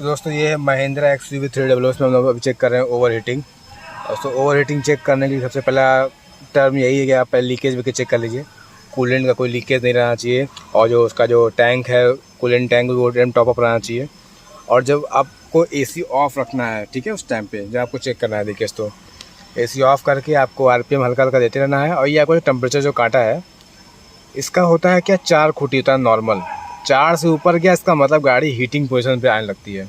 तो दोस्तों ये है महिंद्रा XUV 300, इसमें हम लोग अभी चेक कर रहे हैं ओवर हीटिंग। तो ओवर हीटिंग चेक करने के लिए सबसे पहला टर्म यही है कि आप पहले लीकेज भी चेक कर लीजिए। कूलेंट का कोई लीकेज नहीं रहना चाहिए और जो उसका जो टैंक है कूलेंट टैंक वो एकदम टॉप अप रहना चाहिए। और जब आपको AC ऑफ रखना है, ठीक है, उस टाइम पे जब आपको चेक करना है लीकेज, तो AC ऑफ करके आपको RPM हल्का हल्का देते रहना है। और ये आपको टेम्परेचर जो काटा है इसका होता है क्या, 4 खूंटी होता है नॉर्मल। 4 से ऊपर गया इसका मतलब गाड़ी हीटिंग पोजीशन पे आने लगती है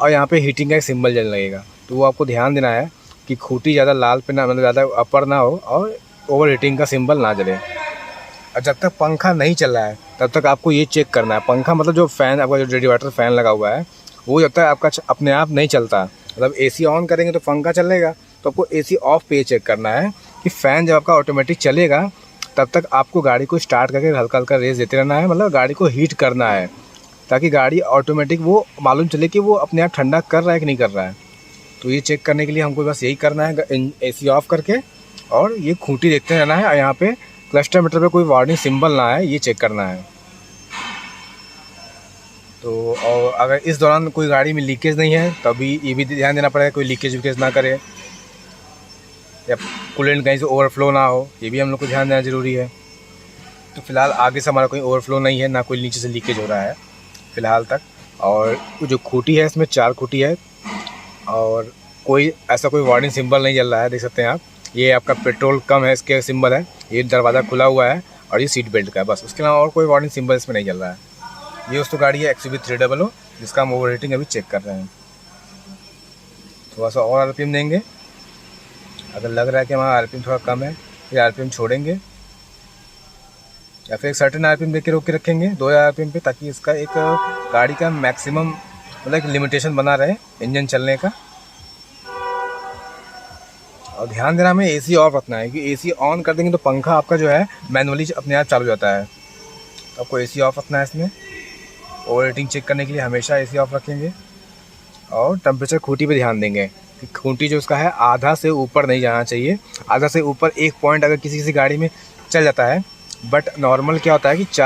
और यहाँ पे हीटिंग का एक सिंबल जलने लगेगा। तो वो आपको ध्यान देना है कि खूंटी ज़्यादा लाल पे ना, मतलब ज़्यादा अपर ना हो और ओवर हीटिंग का सिंबल ना जले। और जब तक पंखा नहीं चल रहा है तब तक आपको ये चेक करना है। पंखा मतलब जो फ़ैन आपका, जो रेडिएटर फ़ैन लगा हुआ है, वो जब तक आपका अपने आप नहीं चलता, मतलब AC ऑन करेंगे तो पंखा चलेगा, तो आपको AC ऑफ पे चेक करना है कि फ़ैन जब आपका ऑटोमेटिक चलेगा तब तक आपको गाड़ी को स्टार्ट करके हल्का हल्का रेस देते रहना है, मतलब गाड़ी को हीट करना है, ताकि गाड़ी ऑटोमेटिक वो मालूम चले कि वो अपने आप ठंडा कर रहा है कि नहीं कर रहा है। तो ये चेक करने के लिए हमको बस यही करना है, AC ऑफ करके और ये खूंटी देखते रहना है और यहाँ पे क्लस्टर मीटर पे कोई वार्निंग सिंबल ना आए, ये चेक करना है। तो और अगर इस दौरान कोई गाड़ी में लीकेज नहीं है तभी ये भी ध्यान देना पड़ेगा कोई लीकेज विकेज ना करे या कूलेंट कहीं से ओवरफ्लो ना हो, ये भी हम लोग को ध्यान देना ज़रूरी है। तो फ़िलहाल आगे से हमारा कोई ओवरफ्लो नहीं है, ना कोई नीचे से लीकेज हो रहा है फ़िलहाल तक। और जो खूंटी है इसमें 4 खूंटी है और कोई ऐसा कोई वार्निंग सिंबल नहीं जल रहा है, देख सकते हैं आप। ये आपका पेट्रोल कम है इसके सिंबल है, ये दरवाज़ा खुला हुआ है और ये सीट बेल्ट का है, बस। उसके अलावा और कोई वार्निंग सिंबल इसमें नहीं जल रहा है। ये दोस्तों गाड़ी है XUV 300 जिसका हम ओवर हीटिंग अभी चेक कर रहे हैं। थोड़ा सा और RPM देंगे, अगर लग रहा है कि हमारा RPM थोड़ा कम है फिर RPM छोड़ेंगे या फिर एक सर्टेन RPM दे के रोक के रखेंगे 2000 RPM पे, ताकि इसका एक गाड़ी का मैक्सिमम मतलब एक लिमिटेशन बना रहे इंजन चलने का। और ध्यान देना हमें AC ऑफ रखना है, क्योंकि AC ऑन कर देंगे तो पंखा आपका जो है मैनुअली अपने आप चालू हो जाता है। तो आपको AC ऑफ रखना है इसमें। ओवर हीटिंग चेक करने के लिए हमेशा AC ऑफ रखेंगे और टेम्परेचर खूंटी पे ध्यान देंगे कि खूंटी जो उसका है आधा से ऊपर नहीं जाना चाहिए। आधा से ऊपर एक पॉइंट अगर किसी गाड़ी में चल जाता है, बट नॉर्मल क्या होता है कि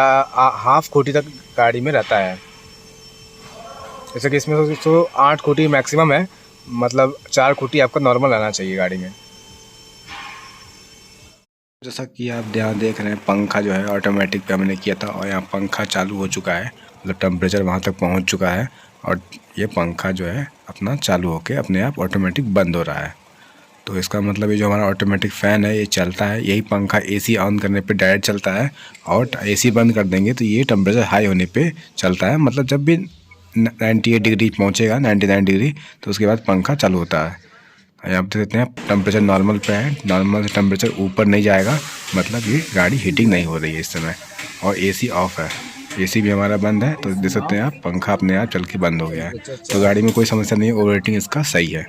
हाफ खूंटी तक गाड़ी में रहता है। जैसे कि इसमें 8 खूंटी मैक्सिमम है, मतलब 4 खूंटी आपका नॉर्मल रहना चाहिए गाड़ी में। जैसा कि आप यहाँ देख रहे हैं पंखा जो है ऑटोमेटिक पे हमने किया था और यहाँ पंखा चालू हो चुका है, मतलब टेम्परेचर वहाँ तक पहुँच चुका है और ये पंखा जो है अपना चालू होके अपने आप ऑटोमेटिक बंद हो रहा है। तो इसका मतलब ये जो हमारा ऑटोमेटिक फ़ैन है ये चलता है, यही पंखा AC ऑन करने पे डायरेक्ट चलता है और AC बंद कर देंगे तो ये टेम्परेचर हाई होने पे चलता है। मतलब जब भी 98 डिग्री पहुँचेगा, 99 डिग्री, तो उसके बाद पंखा चालू होता है। यहाँ आप देख सकते हैं टेम्परेचर नॉर्मल पे है, नॉर्मल से टेम्परेचर ऊपर नहीं जाएगा, मतलब ये गाड़ी हीटिंग नहीं हो रही है इस समय। और AC ऑफ है, AC भी हमारा बंद है, तो देख सकते हैं आप पंखा अपने आप चल के बंद हो गया है। तो गाड़ी में कोई समस्या नहीं है, ओवर हीटिंग इसका सही है।